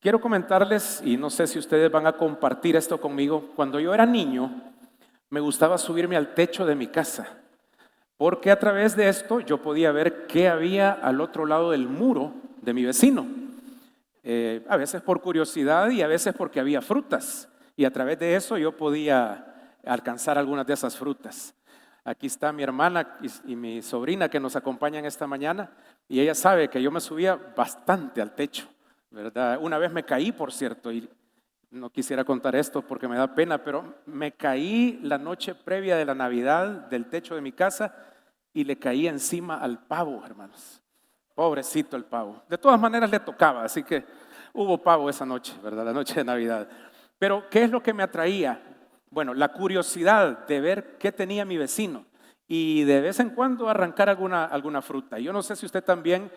Quiero comentarles, y no sé si ustedes van a compartir esto conmigo, cuando yo era niño me gustaba subirme al techo de mi casa, porque a través de esto yo podía ver qué había al otro lado del muro de mi vecino. A veces por curiosidad y a veces porque había frutas, y a través de eso yo podía alcanzar algunas de esas frutas. Aquí está mi hermana y mi sobrina que nos acompañan esta mañana, y ella sabe que yo me subía bastante al techo, ¿verdad? Una vez me caí, por cierto, y no quisiera contar esto porque me da pena, pero me caí la noche previa de la Navidad del techo de mi casa y le caí encima al pavo, hermanos. Pobrecito el pavo. De todas maneras le tocaba, así que hubo pavo esa noche, ¿verdad? La noche de Navidad. Pero ¿qué es lo que me atraía? Bueno, la curiosidad de ver qué tenía mi vecino y de vez en cuando arrancar alguna fruta. Yo no sé si usted también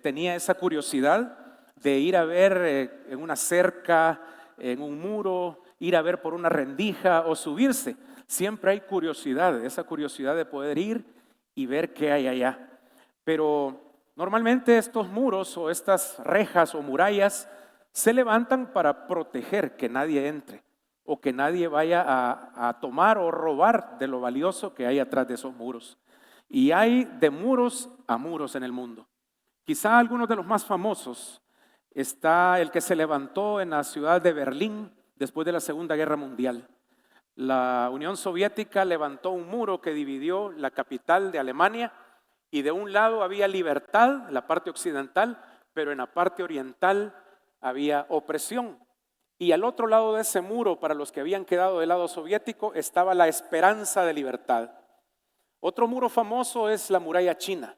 tenía esa curiosidad de ir a ver en una cerca, en un muro, ir a ver por una rendija o subirse. Siempre hay curiosidad, esa curiosidad de poder ir y ver qué hay allá. Pero normalmente estos muros o estas rejas o murallas se levantan para proteger que nadie entre o que nadie vaya a tomar o robar de lo valioso que hay atrás de esos muros. Y hay de muros a muros en el mundo. Quizá algunos de los más famosos está el que se levantó en la ciudad de Berlín después de la Segunda Guerra Mundial. La Unión Soviética levantó un muro que dividió la capital de Alemania y de un lado había libertad, la parte occidental, pero en la parte oriental había opresión. Y al otro lado de ese muro, para los que habían quedado del lado soviético, estaba la esperanza de libertad. Otro muro famoso es la muralla china.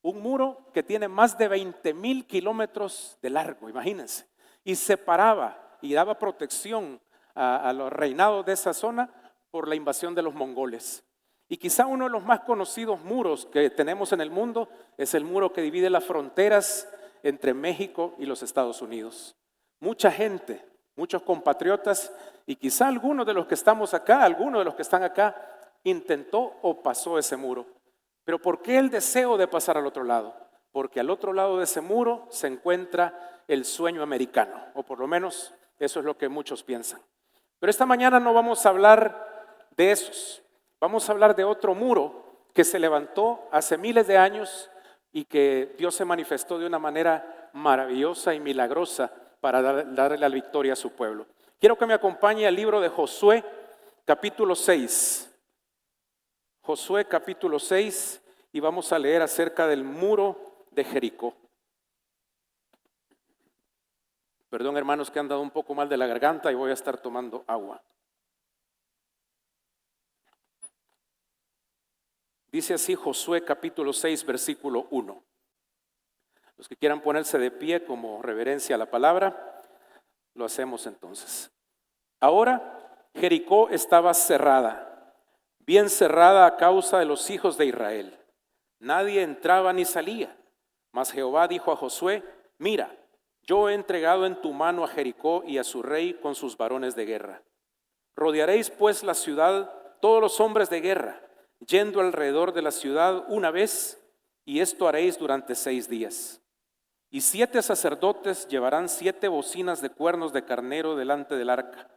Un muro que tiene más de 20,000 kilómetros de largo, imagínense, y separaba y daba protección a los reinados de esa zona por la invasión de los mongoles. Y quizá uno de los más conocidos muros que tenemos en el mundo es el muro que divide las fronteras entre México y los Estados Unidos. Mucha gente, muchos compatriotas y quizá algunos de los que estamos acá, algunos de los que están acá, intentó o pasó ese muro. Pero ¿por qué el deseo de pasar al otro lado? Porque al otro lado de ese muro se encuentra el sueño americano, o por lo menos eso es lo que muchos piensan. Pero esta mañana no vamos a hablar de esos, vamos a hablar de otro muro que se levantó hace miles de años y que Dios se manifestó de una manera maravillosa y milagrosa para darle la victoria a su pueblo. Quiero que me acompañe al libro de Josué, capítulo 6. Josué capítulo 6 y vamos a leer acerca del muro de Jericó. Perdón, hermanos, que han dado un poco mal de la garganta y voy a estar tomando agua. Dice así Josué capítulo 6 versículo 1. Los que quieran ponerse de pie como reverencia a la palabra, lo hacemos entonces. Ahora Jericó estaba cerrada, bien cerrada a causa de los hijos de Israel. Nadie entraba ni salía. Mas Jehová dijo a Josué: mira, yo he entregado en tu mano a Jericó y a su rey con sus varones de guerra. Rodearéis pues la ciudad todos los hombres de guerra, yendo alrededor de la ciudad una vez, y esto haréis durante 6 días. Y 7 sacerdotes llevarán 7 bocinas de cuernos de carnero delante del arca.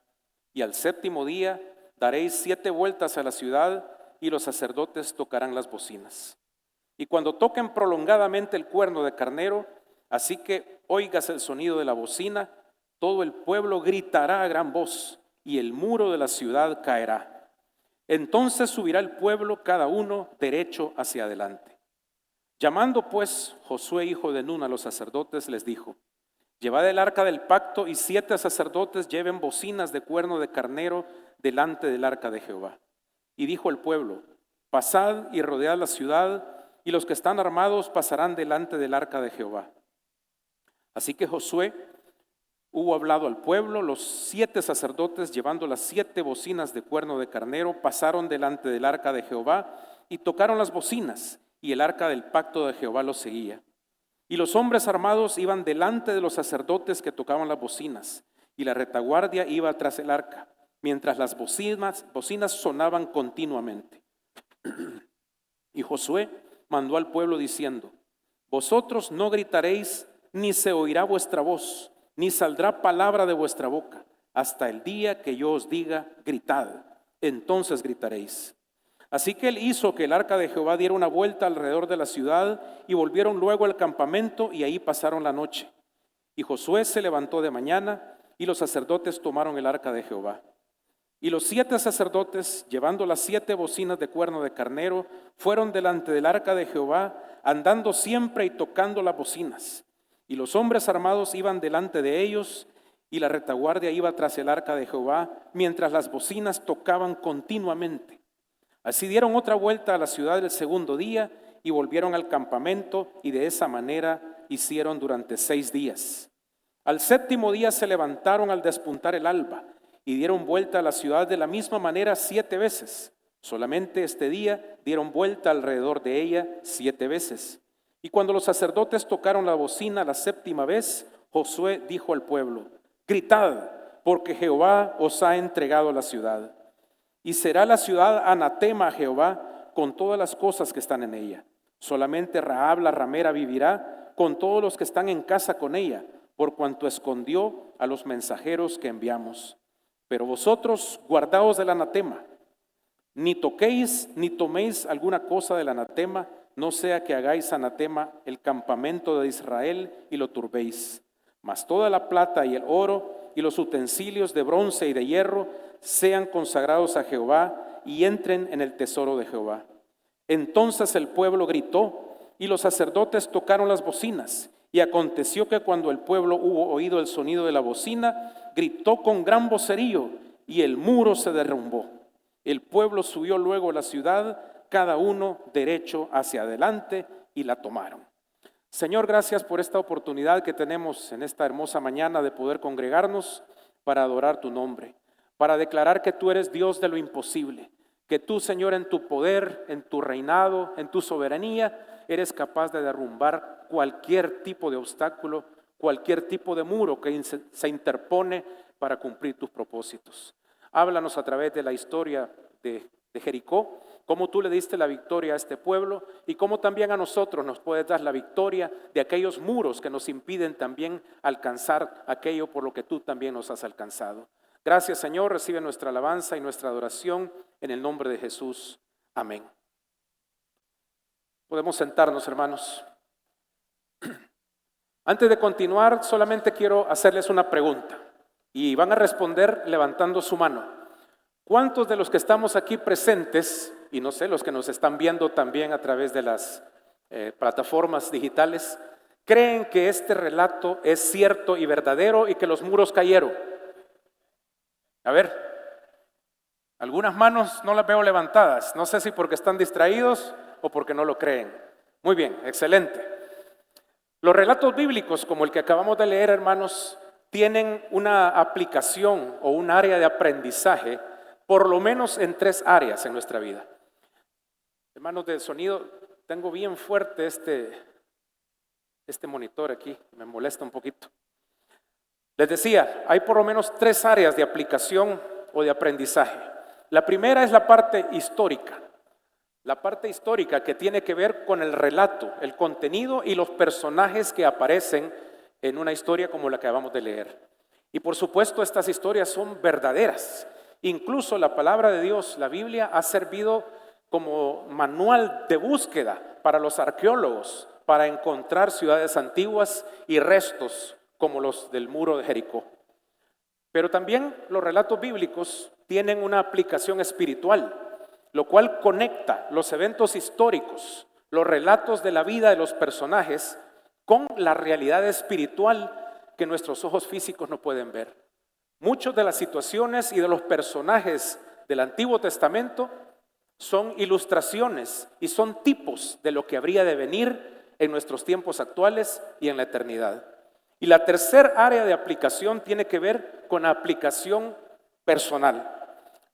Y al 7º día daréis 7 vueltas a la ciudad y los sacerdotes tocarán las bocinas. Y cuando toquen prolongadamente el cuerno de carnero, así que oigas el sonido de la bocina, todo el pueblo gritará a gran voz y el muro de la ciudad caerá. Entonces subirá el pueblo cada uno derecho hacia adelante. Llamando pues Josué hijo de Nun a los sacerdotes, les dijo: llevad el arca del pacto y 7 sacerdotes lleven bocinas de cuerno de carnero delante del arca de Jehová. Y dijo el pueblo: pasad y rodead la ciudad, y los que están armados pasarán delante del arca de Jehová. Así que Josué hubo hablado al pueblo, los 7 sacerdotes llevando las 7 bocinas de cuerno de carnero pasaron delante del arca de Jehová y tocaron las bocinas, y el arca del pacto de Jehová los seguía. Y los hombres armados iban delante de los sacerdotes que tocaban las bocinas, y la retaguardia iba tras el arca, mientras las bocinas sonaban continuamente. Y Josué mandó al pueblo diciendo: vosotros no gritaréis, ni se oirá vuestra voz, ni saldrá palabra de vuestra boca, hasta el día que yo os diga, gritad, entonces gritaréis. Así que él hizo que el arca de Jehová diera una vuelta alrededor de la ciudad, y volvieron luego al campamento, y ahí pasaron la noche. Y Josué se levantó de mañana, y los sacerdotes tomaron el arca de Jehová. Y los 7 sacerdotes, llevando las 7 bocinas de cuerno de carnero, fueron delante del arca de Jehová, andando siempre y tocando las bocinas. Y los hombres armados iban delante de ellos, y la retaguardia iba tras el arca de Jehová, mientras las bocinas tocaban continuamente. Así dieron otra vuelta a la ciudad el segundo día, y volvieron al campamento, y de esa manera hicieron durante 6 días. Al 7º día se levantaron al despuntar el alba, y dieron vuelta a la ciudad de la misma manera 7 veces. Solamente este día dieron vuelta alrededor de ella 7 veces. Y cuando los sacerdotes tocaron la bocina la 7ª vez, Josué dijo al pueblo, gritad, porque Jehová os ha entregado la ciudad. Y será la ciudad anatema a Jehová con todas las cosas que están en ella. Solamente Rahab la ramera vivirá con todos los que están en casa con ella, por cuanto escondió a los mensajeros que enviamos. Pero vosotros guardaos del anatema, ni toquéis ni toméis alguna cosa del anatema, no sea que hagáis anatema el campamento de Israel y lo turbéis. Mas toda la plata y el oro y los utensilios de bronce y de hierro sean consagrados a Jehová y entren en el tesoro de Jehová. Entonces el pueblo gritó y los sacerdotes tocaron las bocinas. Y aconteció que cuando el pueblo hubo oído el sonido de la bocina, gritó con gran vocerío y el muro se derrumbó. El pueblo subió luego a la ciudad, cada uno derecho hacia adelante, y la tomaron. Señor, gracias por esta oportunidad que tenemos en esta hermosa mañana de poder congregarnos para adorar tu nombre, para declarar que tú eres Dios de lo imposible, que tú, Señor, en tu poder, en tu reinado, en tu soberanía, eres capaz de derrumbar cualquier tipo de obstáculo, cualquier tipo de muro que se interpone para cumplir tus propósitos. Háblanos a través de la historia de Jericó, cómo tú le diste la victoria a este pueblo y cómo también a nosotros nos puedes dar la victoria de aquellos muros que nos impiden también alcanzar aquello por lo que tú también nos has alcanzado. Gracias, Señor, recibe nuestra alabanza y nuestra adoración en el nombre de Jesús. Amén. Podemos sentarnos, hermanos. Antes de continuar, solamente quiero hacerles una pregunta y van a responder levantando su mano. ¿Cuántos de los que estamos aquí presentes, y no sé, los que nos están viendo también a través de las plataformas digitales, creen que este relato es cierto y verdadero y que los muros cayeron? A ver, algunas manos no las veo levantadas, no sé si porque están distraídos o porque no lo creen. Muy bien, excelente. Los relatos bíblicos como el que acabamos de leer, hermanos, tienen una aplicación o un área de aprendizaje, por lo menos en 3 áreas en nuestra vida. Hermanos de sonido, tengo bien fuerte este monitor aquí, me molesta un poquito. Les decía, hay por lo menos 3 áreas de aplicación o de aprendizaje. La primera es la parte histórica. La parte histórica que tiene que ver con el relato, el contenido y los personajes que aparecen en una historia como la que acabamos de leer. Y por supuesto estas historias son verdaderas. Incluso la palabra de Dios, la Biblia, ha servido como manual de búsqueda para los arqueólogos, para encontrar ciudades antiguas y restos como los del muro de Jericó. Pero también los relatos bíblicos tienen una aplicación espiritual, lo cual conecta los eventos históricos, los relatos de la vida de los personajes, con la realidad espiritual que nuestros ojos físicos no pueden ver. Muchas de las situaciones y de los personajes del Antiguo Testamento son ilustraciones y son tipos de lo que habría de venir en nuestros tiempos actuales y en la eternidad. Y la tercera área de aplicación tiene que ver con la aplicación personal.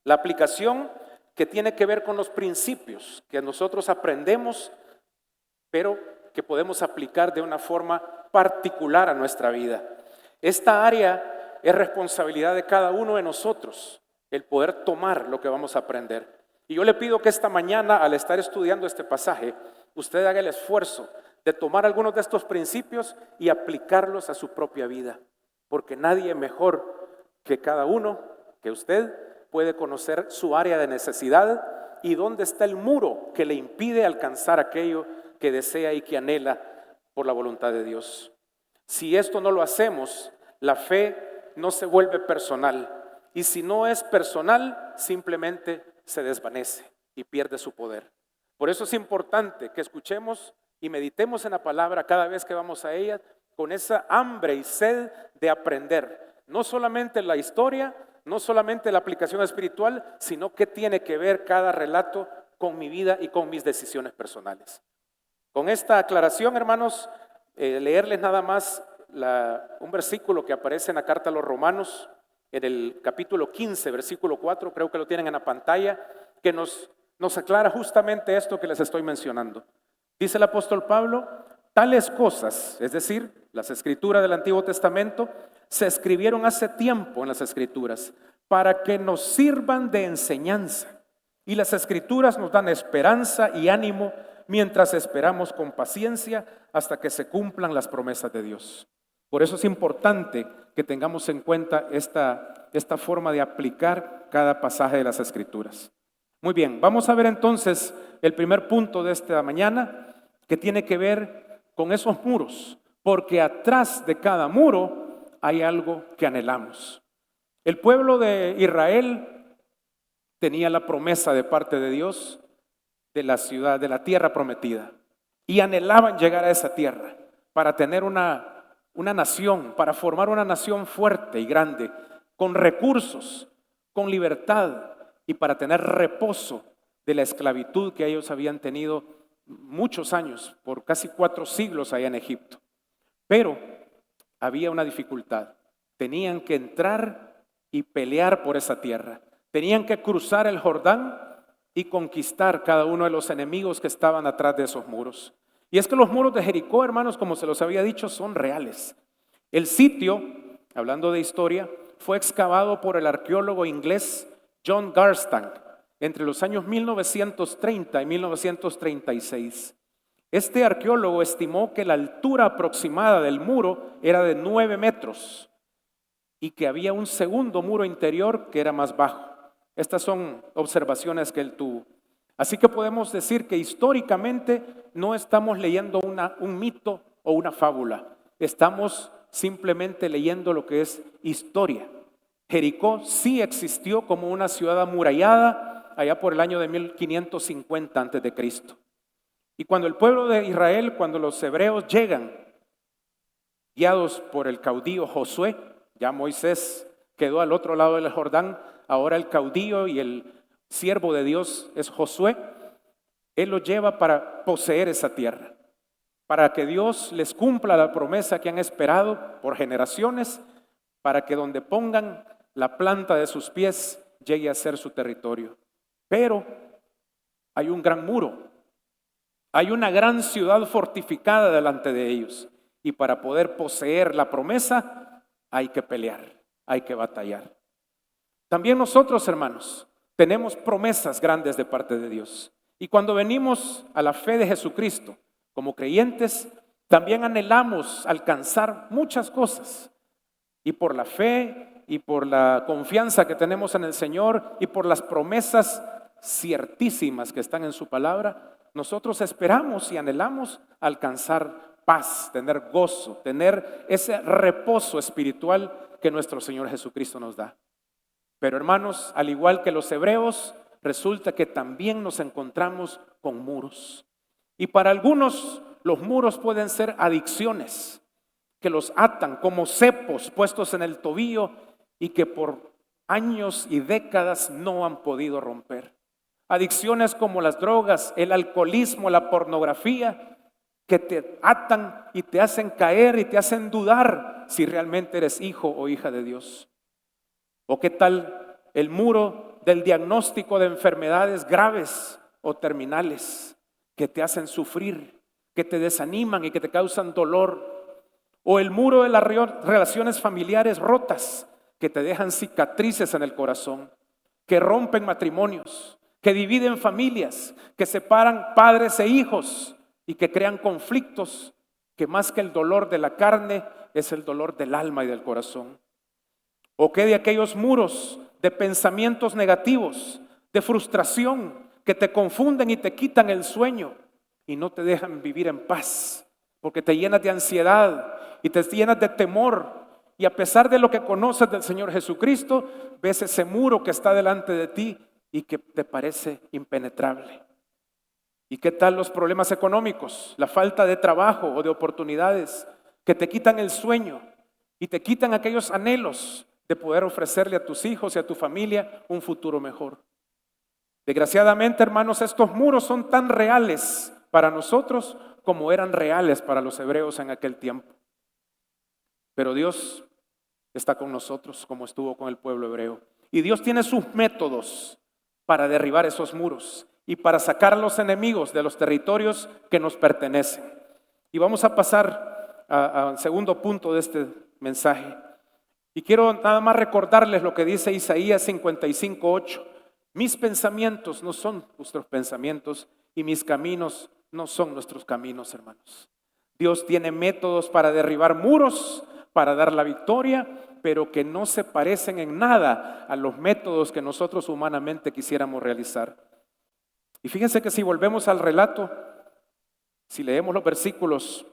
La aplicación que tiene que ver con los principios que nosotros aprendemos, pero que podemos aplicar de una forma particular a nuestra vida. Esta área es responsabilidad de cada uno de nosotros, el poder tomar lo que vamos a aprender. Y yo le pido que esta mañana, al estar estudiando este pasaje, usted haga el esfuerzo de tomar algunos de estos principios y aplicarlos a su propia vida. porque nadie mejor que cada uno, que usted, puede conocer su área de necesidad y dónde está el muro que le impide alcanzar aquello que desea y que anhela por la voluntad de Dios. Si esto no lo hacemos, la fe no se vuelve personal. Y si no es personal, simplemente se desvanece y pierde su poder. Por eso es importante que escuchemos y meditemos en la palabra cada vez que vamos a ella, con esa hambre y sed de aprender. No solamente la historia, no solamente la aplicación espiritual, sino que tiene que ver cada relato con mi vida y con mis decisiones personales. Con esta aclaración, hermanos, leerles nada más un versículo que aparece en la carta a los Romanos, en el capítulo 15, versículo 4, creo que lo tienen en la pantalla, que nos aclara justamente esto que les estoy mencionando. Dice el apóstol Pablo: tales cosas, es decir, las escrituras del Antiguo Testamento, se escribieron hace tiempo en las escrituras para que nos sirvan de enseñanza. Y las escrituras nos dan esperanza y ánimo mientras esperamos con paciencia hasta que se cumplan las promesas de Dios. Por eso es importante que tengamos en cuenta esta forma de aplicar cada pasaje de las escrituras. Muy bien, vamos a ver entonces el primer punto de esta mañana, que tiene que ver con esos muros, porque atrás de cada muro hay algo que anhelamos. El pueblo de Israel tenía la promesa de parte de Dios de la ciudad, de la tierra prometida, y anhelaban llegar a esa tierra para tener una nación, para formar una nación fuerte y grande, con recursos, con libertad, y para tener reposo de la esclavitud que ellos habían tenido muchos años, por casi 4 siglos allá en Egipto. Pero había una dificultad: tenían que entrar y pelear por esa tierra, tenían que cruzar el Jordán y conquistar cada uno de los enemigos que estaban atrás de esos muros. Y es que los muros de Jericó, hermanos, como se los había dicho, son reales. El sitio, hablando de historia, fue excavado por el arqueólogo inglés John Garstang entre los años 1930 y 1936. Este arqueólogo estimó que la altura aproximada del muro era de 9 metros y que había un segundo muro interior que era más bajo. Estas son observaciones que él tuvo. Así que podemos decir que históricamente no estamos leyendo un mito o una fábula. Estamos simplemente leyendo lo que es historia. Jericó sí existió como una ciudad amurallada allá por el año de 1550 a.C. Y cuando el pueblo de Israel, cuando los hebreos llegan, guiados por el caudillo Josué, ya Moisés quedó al otro lado del Jordán, ahora el caudillo y el siervo de Dios es Josué, él los lleva para poseer esa tierra, para que Dios les cumpla la promesa que han esperado por generaciones, para que donde pongan la planta de sus pies llegue a ser su territorio. Pero hay un gran muro, hay una gran ciudad fortificada delante de ellos, y para poder poseer la promesa hay que pelear, hay que batallar. También nosotros, hermanos, tenemos promesas grandes de parte de Dios. Y cuando venimos a la fe de Jesucristo como creyentes, también anhelamos alcanzar muchas cosas. Y por la fe y por la confianza que tenemos en el Señor y por las promesas ciertísimas que están en su palabra, nosotros esperamos y anhelamos alcanzar paz, tener gozo, tener ese reposo espiritual que nuestro Señor Jesucristo nos da. Pero hermanos, al igual que los hebreos, resulta que también nos encontramos con muros. Y para algunos los muros pueden ser adicciones que los atan como cepos puestos en el tobillo y que por años y décadas no han podido romper. Adicciones como las drogas, el alcoholismo, la pornografía, que te atan y te hacen caer y te hacen dudar si realmente eres hijo o hija de Dios. ¿O qué tal el muro del diagnóstico de enfermedades graves o terminales que te hacen sufrir, que te desaniman y que te causan dolor? ¿O el muro de las relaciones familiares rotas que te dejan cicatrices en el corazón, que rompen matrimonios, que dividen familias, que separan padres e hijos y que crean conflictos que más que el dolor de la carne es el dolor del alma y del corazón? ¿O qué de aquellos muros de pensamientos negativos, de frustración, que te confunden y te quitan el sueño y no te dejan vivir en paz, porque te llenas de ansiedad y te llenas de temor? Y a pesar de lo que conoces del Señor Jesucristo, ves ese muro que está delante de ti y que te parece impenetrable. ¿Y qué tal los problemas económicos, la falta de trabajo o de oportunidades que te quitan el sueño y te quitan aquellos anhelos de poder ofrecerle a tus hijos y a tu familia un futuro mejor? Desgraciadamente, hermanos, estos muros son tan reales para nosotros como eran reales para los hebreos en aquel tiempo. Pero Dios está con nosotros como estuvo con el pueblo hebreo. Y Dios tiene sus métodos para derribar esos muros y para sacar a los enemigos de los territorios que nos pertenecen. Y vamos a pasar al segundo punto de este mensaje. Y quiero nada más recordarles lo que dice Isaías 55:8. Mis pensamientos no son vuestros pensamientos y mis caminos no son nuestros caminos, hermanos. Dios tiene métodos para derribar muros, para dar la victoria, pero que no se parecen en nada a los métodos que nosotros humanamente quisiéramos realizar. Y fíjense que si volvemos al relato, si leemos los versículos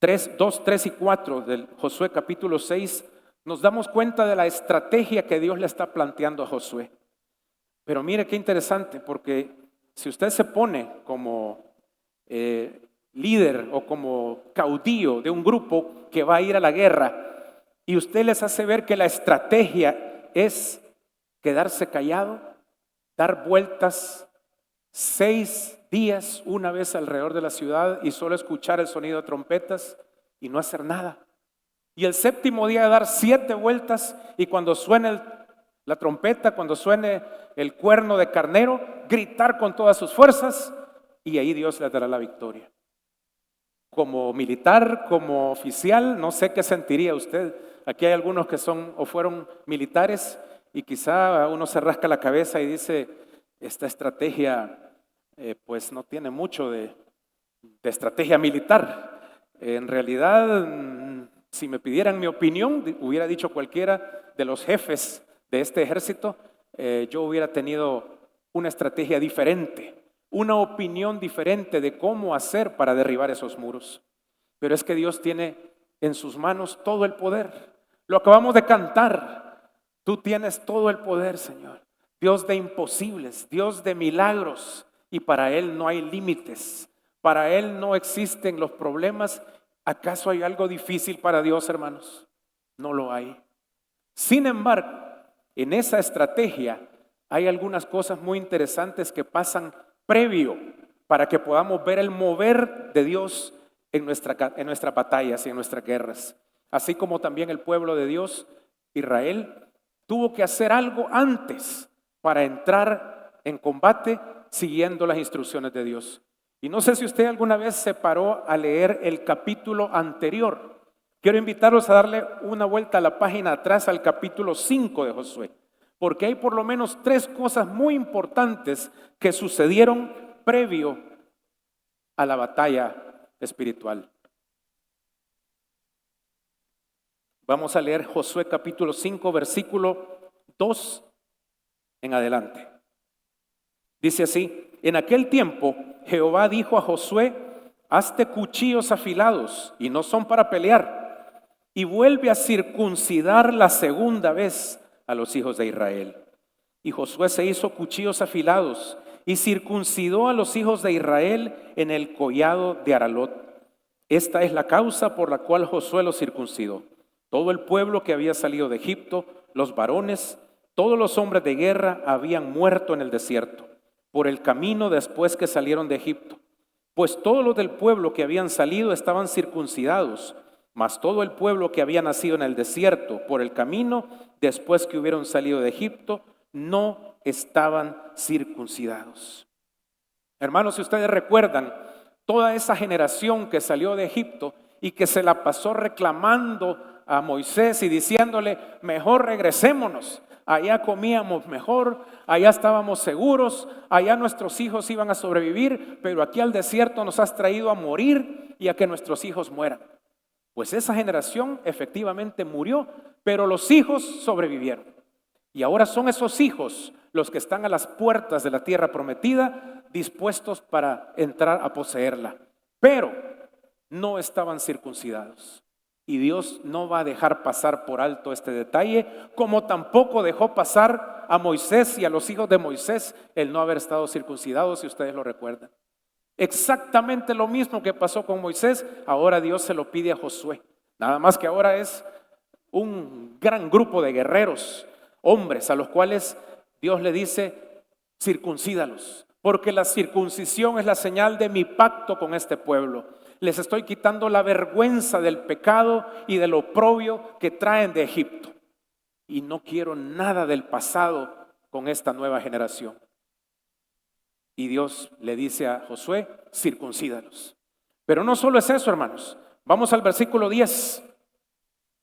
2, 3 y 4 del Josué capítulo 6, nos damos cuenta de la estrategia que Dios le está planteando a Josué. Pero mire qué interesante, porque si usted se pone como líder o como caudillo de un grupo que va a ir a la guerra y usted les hace ver que la estrategia es quedarse callado, dar vueltas 6 días una vez alrededor de la ciudad y solo escuchar el sonido de trompetas y no hacer nada. Y el séptimo día dar 7 vueltas y cuando suene la trompeta, cuando suene el cuerno de carnero, gritar con todas sus fuerzas y ahí Dios le dará la victoria. Como militar, como oficial, no sé qué sentiría usted. Aquí hay algunos que son o fueron militares y quizá uno se rasca la cabeza y dice, esta estrategia pues no tiene mucho de estrategia militar. En realidad, si me pidieran mi opinión, hubiera dicho cualquiera de los jefes de este ejército, yo hubiera tenido una estrategia diferente, una opinión diferente de cómo hacer para derribar esos muros. Pero es que Dios tiene en sus manos todo el poder. Lo acabamos de cantar. Tú tienes todo el poder, Señor. Dios de imposibles, Dios de milagros. Y para Él no hay límites. Para Él no existen los problemas. ¿Acaso hay algo difícil para Dios, hermanos? No lo hay. Sin embargo, en esa estrategia hay algunas cosas muy interesantes que pasan previo para que podamos ver el mover de Dios en nuestras batallas y en nuestras guerras. Así como también el pueblo de Dios, Israel, tuvo que hacer algo antes para entrar en combate siguiendo las instrucciones de Dios. Y no sé si usted alguna vez se paró a leer el capítulo anterior. Quiero invitarlos a darle una vuelta a la página atrás al capítulo 5 de Josué, porque hay por lo menos 3 cosas muy importantes que sucedieron previo a la batalla espiritual. Vamos a leer Josué capítulo 5, versículo 2 en adelante. Dice así: en aquel tiempo Jehová dijo a Josué: hazte cuchillos afilados y no son para pelear, y vuelve a circuncidar la segunda vez a los hijos de Israel. Y Josué se hizo cuchillos afilados y circuncidó a los hijos de Israel en el collado de Aralot. Esta es la causa por la cual Josué los circuncidó. Todo el pueblo que había salido de Egipto, los varones, todos los hombres de guerra habían muerto en el desierto, por el camino después que salieron de Egipto. Pues todos los del pueblo que habían salido estaban circuncidados, mas todo el pueblo que había nacido en el desierto, por el camino después que hubieron salido de Egipto, no estaban circuncidados. Hermanos, si ustedes recuerdan, toda esa generación que salió de Egipto y que se la pasó reclamando a Moisés y diciéndole: mejor regresémonos, allá comíamos mejor, allá estábamos seguros, allá nuestros hijos iban a sobrevivir, pero aquí al desierto nos has traído a morir. y a que nuestros hijos mueran. Pues esa generación efectivamente murió, pero los hijos sobrevivieron. Y ahora son esos hijos los que están a las puertas de la tierra prometida, dispuestos para entrar a poseerla. Pero no estaban circuncidados. Y Dios no va a dejar pasar por alto este detalle, como tampoco dejó pasar a Moisés y a los hijos de Moisés el no haber estado circuncidados, si ustedes lo recuerdan. Exactamente lo mismo que pasó con Moisés, ahora Dios se lo pide a Josué. Nada más que ahora es un gran grupo de guerreros, hombres, a los cuales Dios le dice, circuncídalos, porque la circuncisión es la señal de mi pacto con este pueblo. Les estoy quitando la vergüenza del pecado y del oprobio que traen de Egipto. Y no quiero nada del pasado con esta nueva generación. Y Dios le dice a Josué, circuncídalos. Pero no solo es eso, hermanos. Vamos al versículo 10.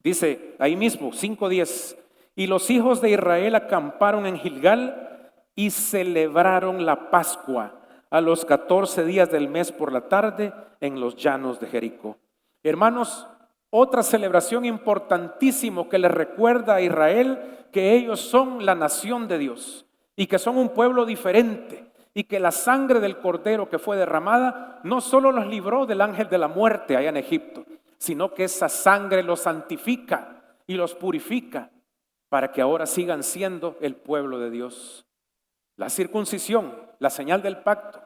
Dice ahí mismo, 5:10. Y los hijos de Israel acamparon en Gilgal y celebraron la Pascua a los 14 días del mes por la tarde en los llanos de Jericó. Hermanos, otra celebración importantísima que les recuerda a Israel que ellos son la nación de Dios y que son un pueblo diferente. Y que la sangre del cordero que fue derramada no solo los libró del ángel de la muerte allá en Egipto, sino que esa sangre los santifica y los purifica para que ahora sigan siendo el pueblo de Dios. La circuncisión, la señal del pacto,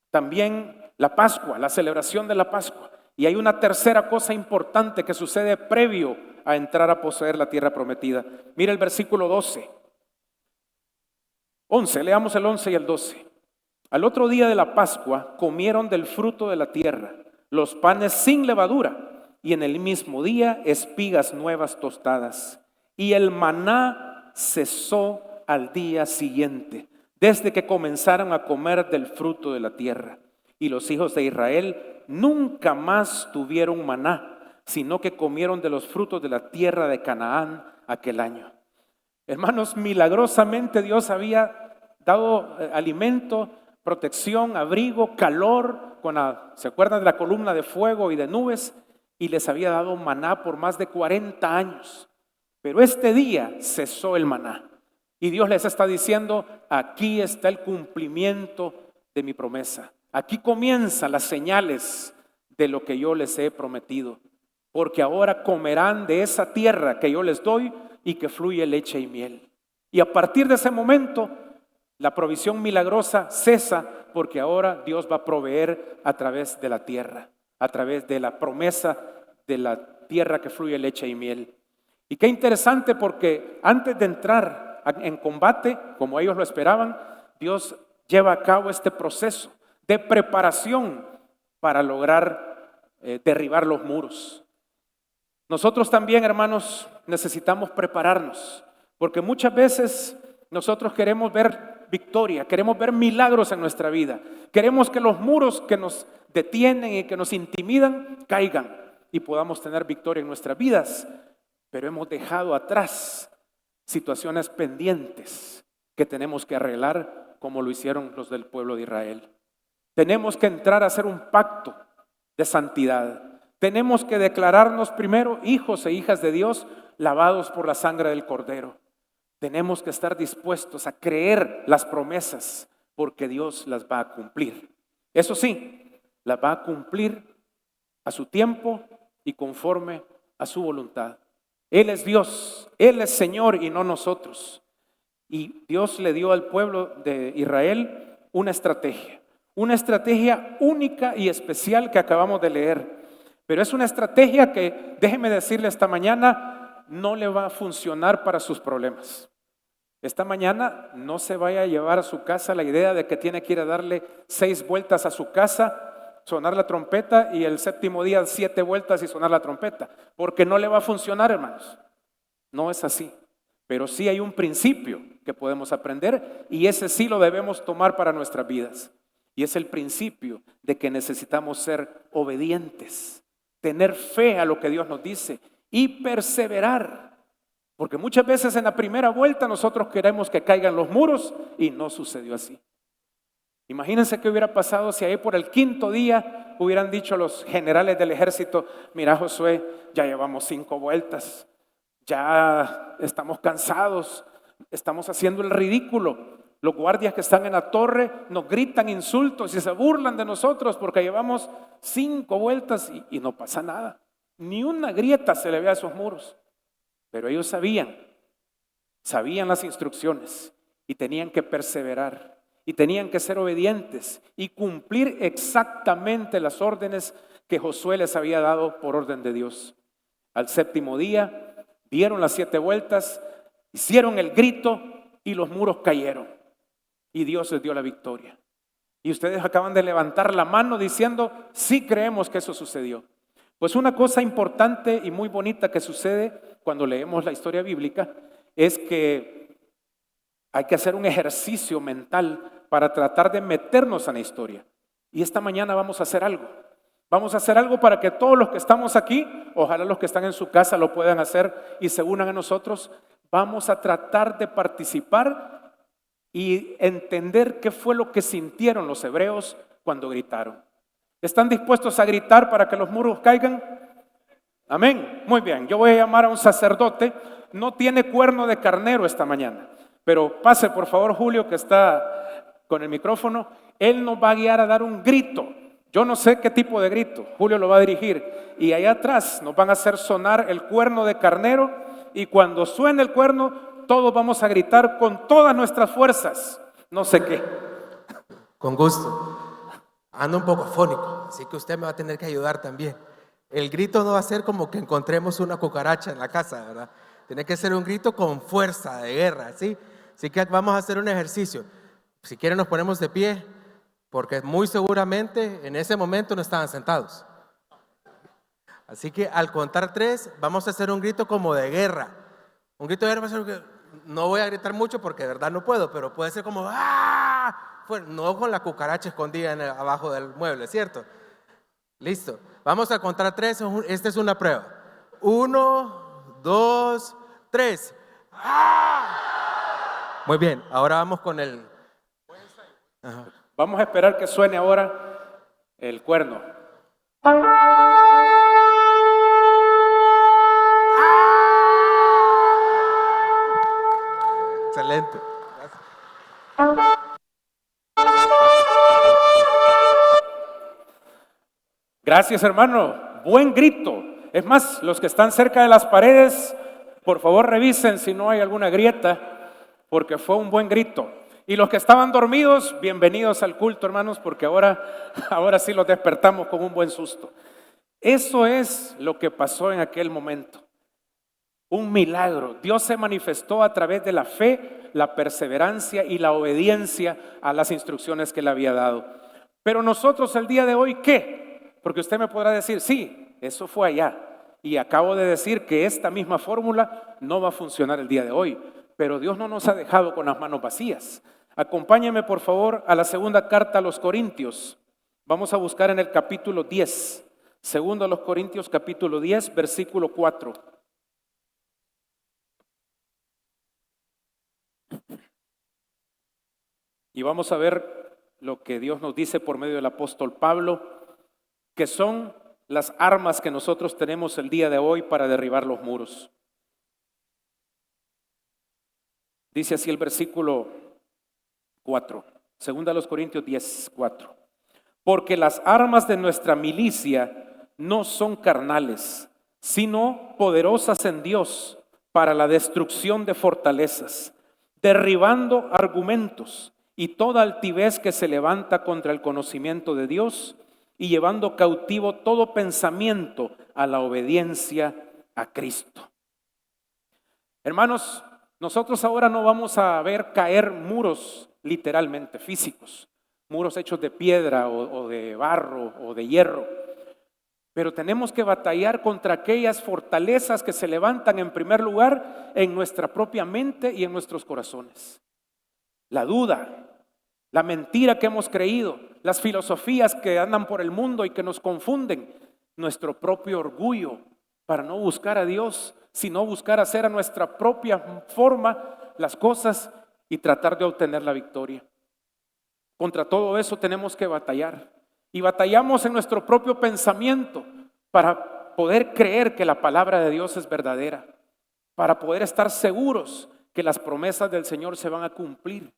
también la Pascua, la celebración de la Pascua. Y hay una tercera cosa importante que sucede previo a entrar a poseer la tierra prometida. Mira el versículo 11, leamos el 11 y el 12. Al otro día de la Pascua comieron del fruto de la tierra, los panes sin levadura, y en el mismo día espigas nuevas tostadas. Y el maná cesó al día siguiente, desde que comenzaron a comer del fruto de la tierra. Y los hijos de Israel nunca más tuvieron maná, sino que comieron de los frutos de la tierra de Canaán aquel año. Hermanos, milagrosamente Dios había dado alimento, protección, abrigo, calor, ¿se acuerdan de la columna de fuego y de nubes? Y les había dado maná por más de 40 años. Pero este día cesó el maná. Y Dios les está diciendo, aquí está el cumplimiento de mi promesa. Aquí comienzan las señales de lo que yo les he prometido. Porque ahora comerán de esa tierra que yo les doy y que fluye leche y miel. Y a partir de ese momento, la provisión milagrosa cesa porque ahora Dios va a proveer a través de la tierra, a través de la promesa de la tierra que fluye leche y miel. Y qué interesante porque antes de entrar en combate, como ellos lo esperaban, Dios lleva a cabo este proceso de preparación para lograr derribar los muros. Nosotros también, hermanos, necesitamos prepararnos, porque muchas veces nosotros queremos ver victoria, queremos ver milagros en nuestra vida. Queremos que los muros que nos detienen y que nos intimidan caigan y podamos tener victoria en nuestras vidas. Pero hemos dejado atrás situaciones pendientes que tenemos que arreglar como lo hicieron los del pueblo de Israel. Tenemos que entrar a hacer un pacto de santidad. Tenemos que declararnos primero hijos e hijas de Dios lavados por la sangre del Cordero. Tenemos que estar dispuestos a creer las promesas porque Dios las va a cumplir. Eso sí, las va a cumplir a su tiempo y conforme a su voluntad. Él es Dios, Él es Señor y no nosotros. Y Dios le dio al pueblo de Israel una estrategia única y especial que acabamos de leer. Pero es una estrategia que, déjeme decirle esta mañana, no le va a funcionar para sus problemas. Esta mañana no se vaya a llevar a su casa la idea de que tiene que ir a darle 6 vueltas a su casa, sonar la trompeta y el 7º día 7 vueltas y sonar la trompeta, porque no le va a funcionar, hermanos. No es así, pero sí hay un principio que podemos aprender y ese sí lo debemos tomar para nuestras vidas. Y es el principio de que necesitamos ser obedientes, tener fe a lo que Dios nos dice y perseverar. Porque muchas veces en la primera vuelta nosotros queremos que caigan los muros y no sucedió así. Imagínense qué hubiera pasado si ahí por el quinto día hubieran dicho los generales del ejército: mira, Josué, ya llevamos 5 vueltas, ya estamos cansados, estamos haciendo el ridículo. Los guardias que están en la torre nos gritan insultos y se burlan de nosotros porque llevamos 5 vueltas y no pasa nada. Ni una grieta se le ve a esos muros. Pero ellos sabían las instrucciones y tenían que perseverar y tenían que ser obedientes y cumplir exactamente las órdenes que Josué les había dado por orden de Dios. Al 7º día dieron las 7 vueltas, hicieron el grito y los muros cayeron y Dios les dio la victoria. Y ustedes acaban de levantar la mano diciendo: sí, creemos que eso sucedió. Pues una cosa importante y muy bonita que sucede cuando leemos la historia bíblica es que hay que hacer un ejercicio mental para tratar de meternos en la historia. Y esta mañana vamos a hacer algo. Vamos a hacer algo para que todos los que estamos aquí, ojalá los que están en su casa lo puedan hacer y se unan a nosotros. Vamos a tratar de participar y entender qué fue lo que sintieron los hebreos cuando gritaron. ¿Están dispuestos a gritar para que los muros caigan? Amén. Muy bien, yo voy a llamar a un sacerdote. No tiene cuerno de carnero esta mañana, pero pase por favor Julio, que está con el micrófono. Él nos va a guiar a dar un grito. Yo no sé qué tipo de grito, Julio lo va a dirigir. Y allá atrás nos van a hacer sonar el cuerno de carnero. Y cuando suene el cuerno, todos vamos a gritar con todas nuestras fuerzas. No sé qué. Con gusto. Ando un poco afónico, así que usted me va a tener que ayudar también. El grito no va a ser como que encontremos una cucaracha en la casa, ¿verdad? Tiene que ser un grito con fuerza, de guerra, ¿sí? Así que vamos a hacer un ejercicio. Si quieren nos ponemos de pie, porque muy seguramente en ese momento no estaban sentados. Así que al contar 3 vamos a hacer un grito como de guerra. Un grito de guerra va a ser que no voy a gritar mucho porque de verdad no puedo, pero puede ser como ¡ah! No con la cucaracha escondida abajo del mueble, ¿cierto? Listo. Vamos a contar 3. Esta es una prueba. 1, 2, 3. ¡Ah! Muy bien. Ahora vamos con el... Ajá. Vamos a esperar que suene ahora el cuerno. Excelente. Gracias, hermano. Buen grito. Es más, los que están cerca de las paredes, por favor revisen si no hay alguna grieta, porque fue un buen grito. Y los que estaban dormidos, bienvenidos al culto, hermanos, porque ahora sí los despertamos con un buen susto. Eso es lo que pasó en aquel momento. Un milagro. Dios se manifestó a través de la fe, la perseverancia y la obediencia a las instrucciones que Él había dado. Pero nosotros el día de hoy, ¿qué? Porque usted me podrá decir: sí, eso fue allá. Y acabo de decir que esta misma fórmula no va a funcionar el día de hoy. Pero Dios no nos ha dejado con las manos vacías. Acompáñeme por favor a la segunda carta a los Corintios. Vamos a buscar en el capítulo 10. Segundo a los Corintios capítulo 10, versículo 4. Y vamos a ver lo que Dios nos dice por medio del apóstol Pablo, que son las armas que nosotros tenemos el día de hoy para derribar los muros. Dice así el versículo 4, segunda a los Corintios 10, 4. Porque las armas de nuestra milicia no son carnales, sino poderosas en Dios para la destrucción de fortalezas, derribando argumentos y toda altivez que se levanta contra el conocimiento de Dios, y llevando cautivo todo pensamiento a la obediencia a Cristo. Hermanos, nosotros ahora no vamos a ver caer muros literalmente físicos, muros hechos de piedra o de barro o de hierro, pero tenemos que batallar contra aquellas fortalezas que se levantan en primer lugar en nuestra propia mente y en nuestros corazones. La duda, la mentira que hemos creído, las filosofías que andan por el mundo y que nos confunden, nuestro propio orgullo para no buscar a Dios, sino buscar hacer a nuestra propia forma las cosas y tratar de obtener la victoria. Contra todo eso tenemos que batallar. Y batallamos en nuestro propio pensamiento para poder creer que la palabra de Dios es verdadera, para poder estar seguros que las promesas del Señor se van a cumplir.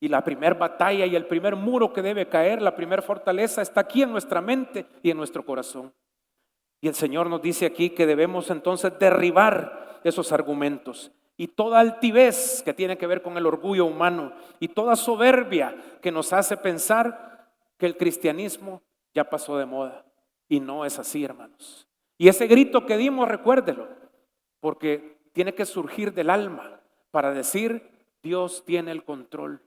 Y la primer batalla y el primer muro que debe caer, la primer fortaleza está aquí en nuestra mente y en nuestro corazón. Y el Señor nos dice aquí que debemos entonces derribar esos argumentos y toda altivez que tiene que ver con el orgullo humano y toda soberbia que nos hace pensar que el cristianismo ya pasó de moda. Y no es así, hermanos. Y ese grito que dimos, recuérdelo, porque tiene que surgir del alma para decir: Dios tiene el control.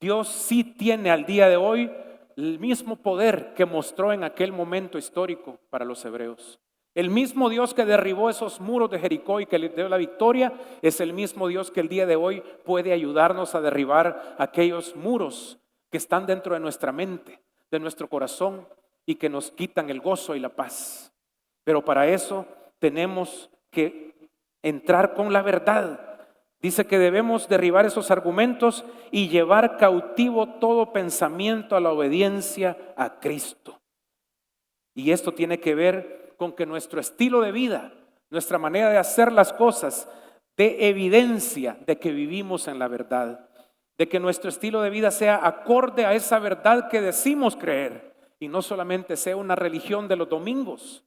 Dios sí tiene al día de hoy el mismo poder que mostró en aquel momento histórico para los hebreos. El mismo Dios que derribó esos muros de Jericó y que le dio la victoria, es el mismo Dios que el día de hoy puede ayudarnos a derribar aquellos muros que están dentro de nuestra mente, de nuestro corazón, y que nos quitan el gozo y la paz. Pero para eso tenemos que entrar con la verdad. Dice que debemos derribar esos argumentos y llevar cautivo todo pensamiento a la obediencia a Cristo. Y esto tiene que ver con que nuestro estilo de vida, nuestra manera de hacer las cosas, dé evidencia de que vivimos en la verdad, de que nuestro estilo de vida sea acorde a esa verdad que decimos creer, y no solamente sea una religión de los domingos,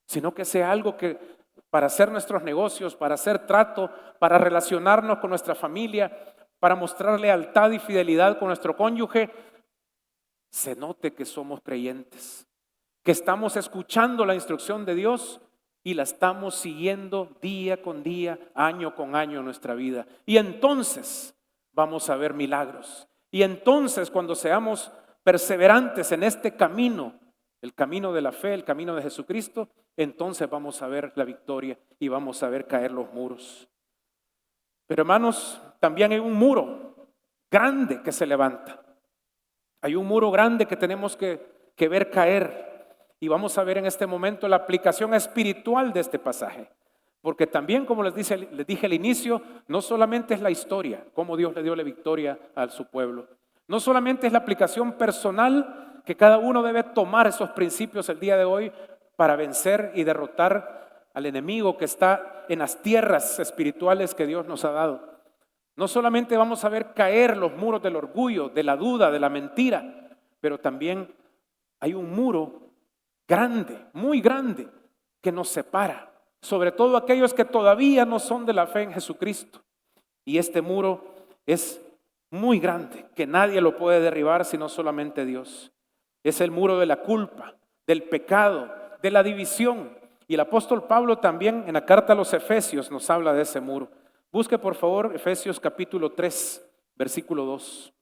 sino que sea algo que para hacer nuestros negocios, para hacer trato, para relacionarnos con nuestra familia, para mostrar lealtad y fidelidad con nuestro cónyuge, se note que somos creyentes, que estamos escuchando la instrucción de Dios y la estamos siguiendo día con día, año con año en nuestra vida. Y entonces vamos a ver milagros. Y entonces, cuando seamos perseverantes en este camino, el camino de la fe, el camino de Jesucristo, entonces vamos a ver la victoria y vamos a ver caer los muros. Pero hermanos, también hay un muro grande que se levanta. Hay un muro grande que tenemos que ver caer. Y vamos a ver en este momento la aplicación espiritual de este pasaje. Porque también, como les dije al inicio, no solamente es la historia, cómo Dios le dio la victoria a su pueblo. No solamente es la aplicación personal, que cada uno debe tomar esos principios el día de hoy para vencer y derrotar al enemigo que está en las tierras espirituales que Dios nos ha dado. No solamente vamos a ver caer los muros del orgullo, de la duda, de la mentira, pero también hay un muro grande, muy grande, que nos separa, sobre todo aquellos que todavía no son de la fe en Jesucristo. Y este muro es muy grande, que nadie lo puede derribar sino solamente Dios. Es el muro de la culpa, del pecado, de la división. Y el apóstol Pablo también en la carta a los Efesios nos habla de ese muro. Busque por favor Efesios capítulo 3, versículo 2.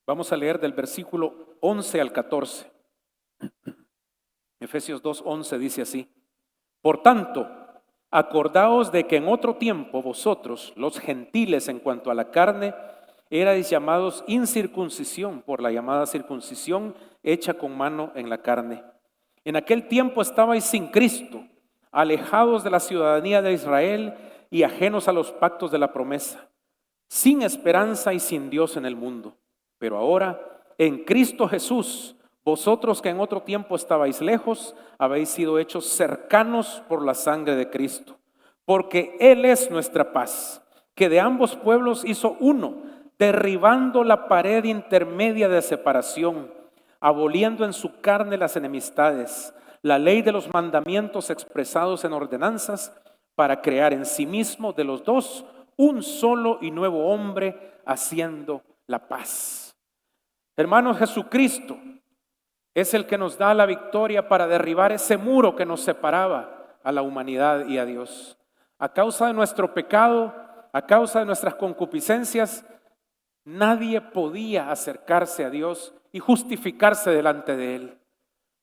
Vamos a leer del versículo 11 al 14. Efesios 2:11 dice así: Por tanto, acordaos de que en otro tiempo vosotros, los gentiles en cuanto a la carne, erais llamados incircuncisión por la llamada circuncisión hecha con mano en la carne. En aquel tiempo estabais sin Cristo, alejados de la ciudadanía de Israel y ajenos a los pactos de la promesa, sin esperanza y sin Dios en el mundo. Pero ahora, en Cristo Jesús, vosotros que en otro tiempo estabais lejos, habéis sido hechos cercanos por la sangre de Cristo, porque Él es nuestra paz, que de ambos pueblos hizo uno, derribando la pared intermedia de separación, aboliendo en su carne las enemistades, la ley de los mandamientos expresados en ordenanzas, para crear en sí mismo de los dos un solo y nuevo hombre, haciendo la paz. Hermanos, Jesucristo es el que nos da la victoria para derribar ese muro que nos separaba a la humanidad y a Dios. A causa de nuestro pecado, a causa de nuestras concupiscencias, nadie podía acercarse a Dios y justificarse delante de Él.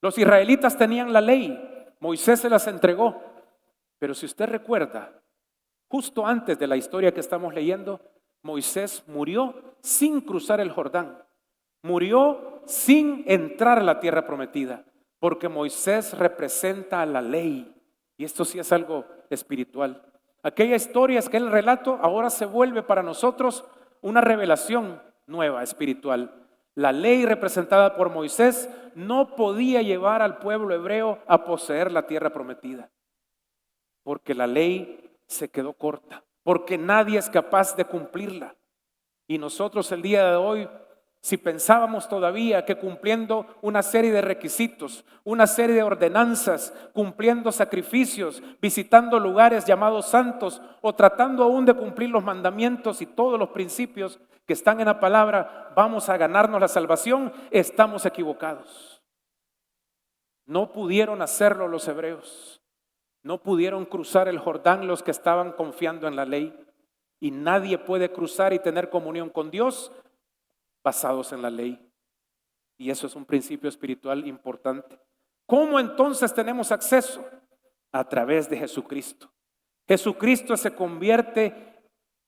Los israelitas tenían la ley, Moisés se las entregó, pero si usted recuerda, justo antes de la historia que estamos leyendo, Moisés murió sin cruzar el Jordán. Murió sin entrar a la tierra prometida, porque Moisés representa a la ley. Y esto sí es algo espiritual. Aquella historia, es que el relato ahora se vuelve para nosotros una revelación nueva, espiritual. La ley representada por Moisés no podía llevar al pueblo hebreo a poseer la tierra prometida, porque la ley se quedó corta, porque nadie es capaz de cumplirla. Y nosotros el día de hoy, si pensábamos todavía que cumpliendo una serie de requisitos, una serie de ordenanzas, cumpliendo sacrificios, visitando lugares llamados santos o tratando aún de cumplir los mandamientos y todos los principios que están en la palabra, vamos a ganarnos la salvación, estamos equivocados. No pudieron hacerlo los hebreos, no pudieron cruzar el Jordán los que estaban confiando en la ley, y nadie puede cruzar y tener comunión con Dios basados en la ley. Y eso es un principio espiritual importante. ¿Cómo entonces tenemos acceso? A través de Jesucristo. Jesucristo se convierte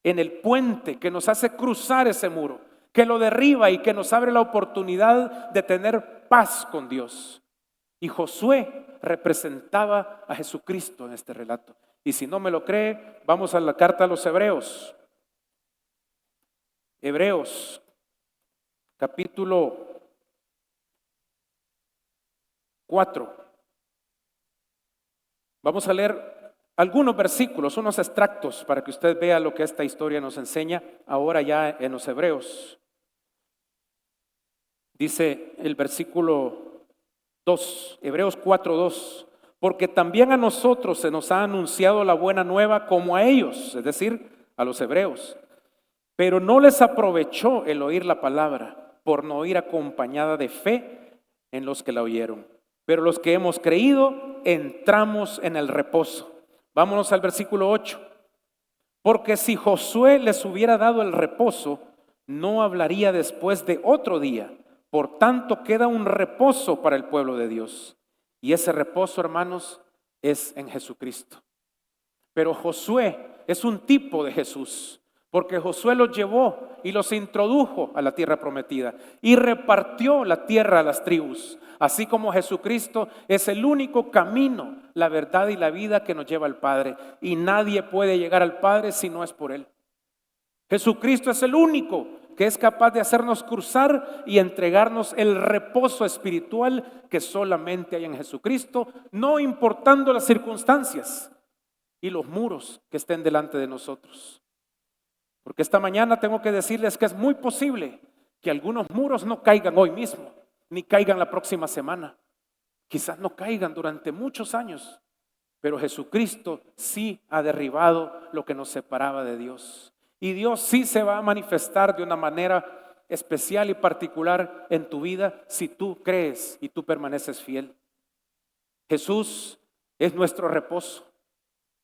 en el puente que nos hace cruzar ese muro, que lo derriba y que nos abre la oportunidad de tener paz con Dios. Y Josué representaba a Jesucristo en este relato. Y si no me lo cree, vamos a la carta a los Hebreos. Hebreos, capítulo 4. Vamos a leer algunos versículos, unos extractos, para que usted vea lo que esta historia nos enseña ahora ya en los Hebreos. Dice el versículo 2, Hebreos 4:2, porque también a nosotros se nos ha anunciado la buena nueva como a ellos, es decir, a los hebreos, pero no les aprovechó el oír la palabra, por no ir acompañada de fe en los que la oyeron. Pero los que hemos creído, entramos en el reposo. Vámonos al versículo 8. Porque si Josué les hubiera dado el reposo, no hablaría después de otro día. Por tanto, queda un reposo para el pueblo de Dios. Y ese reposo, hermanos, es en Jesucristo. Pero Josué es un tipo de Jesús, porque Josué los llevó y los introdujo a la tierra prometida y repartió la tierra a las tribus, así como Jesucristo es el único camino, la verdad y la vida que nos lleva al Padre, y nadie puede llegar al Padre si no es por Él. Jesucristo es el único que es capaz de hacernos cruzar y entregarnos el reposo espiritual que solamente hay en Jesucristo, no importando las circunstancias y los muros que estén delante de nosotros. Porque esta mañana tengo que decirles que es muy posible que algunos muros no caigan hoy mismo, ni caigan la próxima semana. Quizás no caigan durante muchos años, pero Jesucristo sí ha derribado lo que nos separaba de Dios. Y Dios sí se va a manifestar de una manera especial y particular en tu vida si tú crees y tú permaneces fiel. Jesús es nuestro reposo.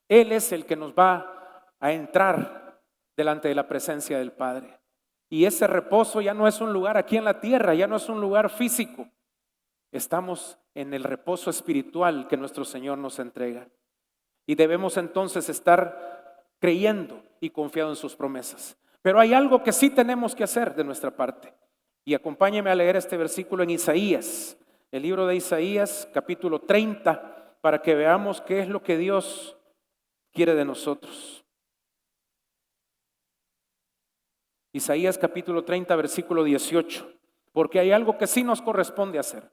Él es el que nos va a entrar delante de la presencia del Padre. Y ese reposo ya no es un lugar aquí en la tierra, ya no es un lugar físico. Estamos en el reposo espiritual que nuestro Señor nos entrega. Y debemos entonces estar creyendo y confiado en sus promesas. Pero hay algo que sí tenemos que hacer de nuestra parte. Y acompáñeme a leer este versículo en Isaías, el libro de Isaías, capítulo 30, para que veamos qué es lo que Dios quiere de nosotros. Isaías capítulo 30, versículo 18, porque hay algo que sí nos corresponde hacer.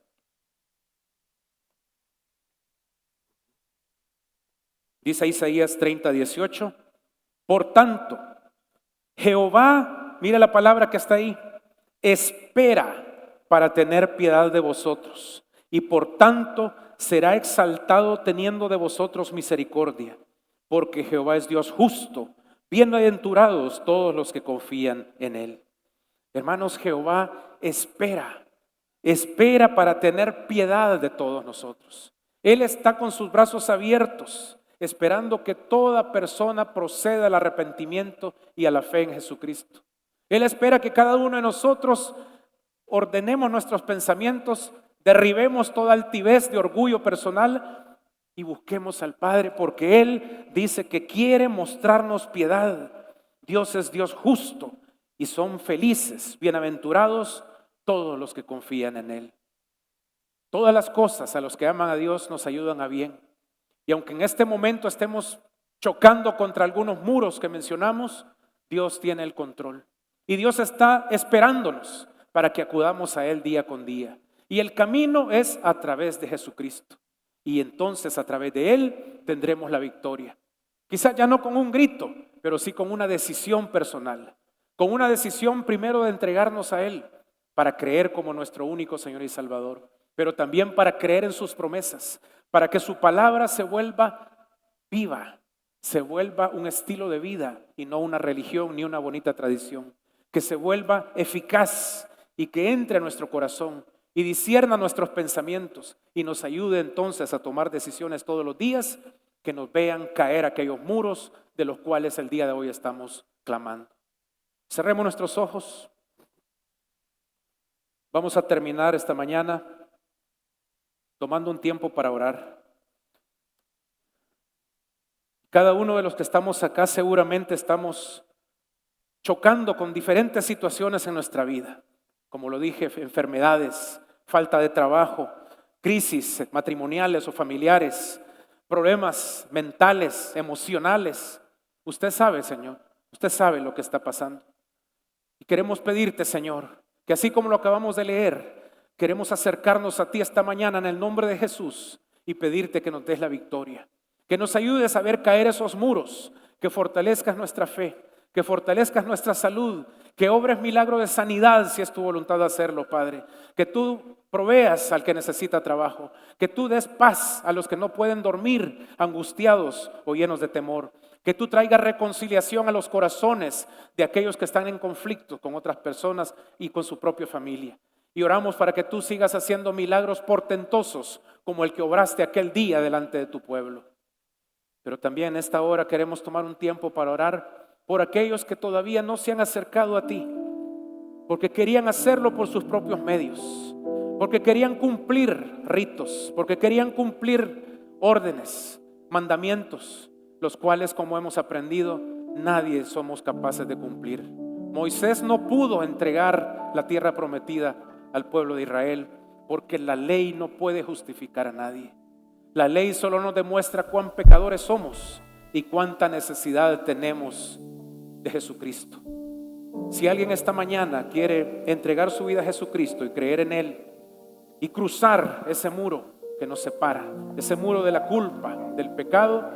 Dice Isaías 30, 18, por tanto, Jehová, mira la palabra que está ahí, espera para tener piedad de vosotros, y por tanto será exaltado teniendo de vosotros misericordia, porque Jehová es Dios justo. Bienaventurados todos los que confían en Él. Hermanos, Jehová espera para tener piedad de todos nosotros. Él está con sus brazos abiertos, esperando que toda persona proceda al arrepentimiento y a la fe en Jesucristo. Él espera que cada uno de nosotros ordenemos nuestros pensamientos, derribemos toda altivez de orgullo personal y busquemos al Padre, porque Él dice que quiere mostrarnos piedad. Dios es Dios justo y son felices, bienaventurados todos los que confían en Él. Todas las cosas a los que aman a Dios nos ayudan a bien. Y aunque en este momento estemos chocando contra algunos muros que mencionamos, Dios tiene el control. Y Dios está esperándonos para que acudamos a Él día con día. Y el camino es a través de Jesucristo. Y entonces a través de Él tendremos la victoria. Quizás ya no con un grito, pero sí con una decisión personal. Con una decisión primero de entregarnos a Él para creer como nuestro único Señor y Salvador. Pero también para creer en sus promesas. Para que su palabra se vuelva viva. Se vuelva un estilo de vida y no una religión ni una bonita tradición. Que se vuelva eficaz y que entre a nuestro corazón y discierna nuestros pensamientos y nos ayude entonces a tomar decisiones todos los días que nos vean caer aquellos muros de los cuales el día de hoy estamos clamando. Cerremos nuestros ojos. Vamos a terminar esta mañana tomando un tiempo para orar. Cada uno de los que estamos acá seguramente estamos chocando con diferentes situaciones en nuestra vida. Como lo dije, enfermedades, falta de trabajo, crisis matrimoniales o familiares, problemas mentales, emocionales. Usted sabe, Señor, usted sabe lo que está pasando. Y queremos pedirte, Señor, que así como lo acabamos de leer, queremos acercarnos a ti esta mañana en el nombre de Jesús y pedirte que nos des la victoria. Que nos ayudes a ver caer esos muros, que fortalezcas nuestra fe, que fortalezcas nuestra salud, que obres milagro de sanidad si es tu voluntad hacerlo, Padre. Que tú proveas al que necesita trabajo, que tú des paz a los que no pueden dormir angustiados o llenos de temor. Que tú traigas reconciliación a los corazones de aquellos que están en conflicto con otras personas y con su propia familia. Y oramos para que tú sigas haciendo milagros portentosos como el que obraste aquel día delante de tu pueblo. Pero también en esta hora queremos tomar un tiempo para orar por aquellos que todavía no se han acercado a ti, porque querían hacerlo por sus propios medios, porque querían cumplir ritos, porque querían cumplir órdenes, mandamientos, los cuales, como hemos aprendido, nadie somos capaces de cumplir. Moisés no pudo entregar la tierra prometida al pueblo de Israel, porque la ley no puede justificar a nadie. La ley solo nos demuestra cuán pecadores somos y cuánta necesidad tenemos de Jesucristo. Si alguien esta mañana quiere entregar su vida a Jesucristo y creer en Él y cruzar ese muro que nos separa, ese muro de la culpa, del pecado,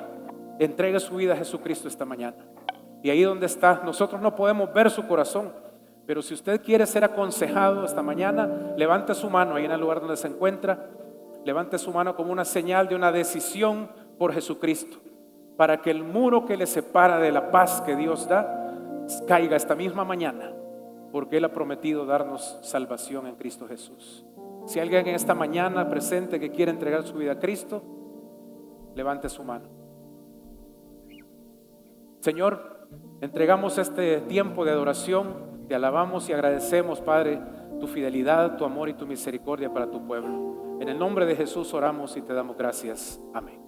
entregue su vida a Jesucristo esta mañana. Y ahí donde está, nosotros no podemos ver su corazón, pero si usted quiere ser aconsejado esta mañana, levante su mano ahí en el lugar donde se encuentra. Levante su mano como una señal de una decisión por Jesucristo, para que el muro que le separa de la paz que Dios da caiga esta misma mañana, porque Él ha prometido darnos salvación en Cristo Jesús. Si alguien en esta mañana presente que quiere entregar su vida a Cristo, levante su mano. Señor, entregamos este tiempo de adoración, te alabamos y agradecemos, Padre, tu fidelidad, tu amor y tu misericordia para tu pueblo. En el nombre de Jesús oramos y te damos gracias. Amén.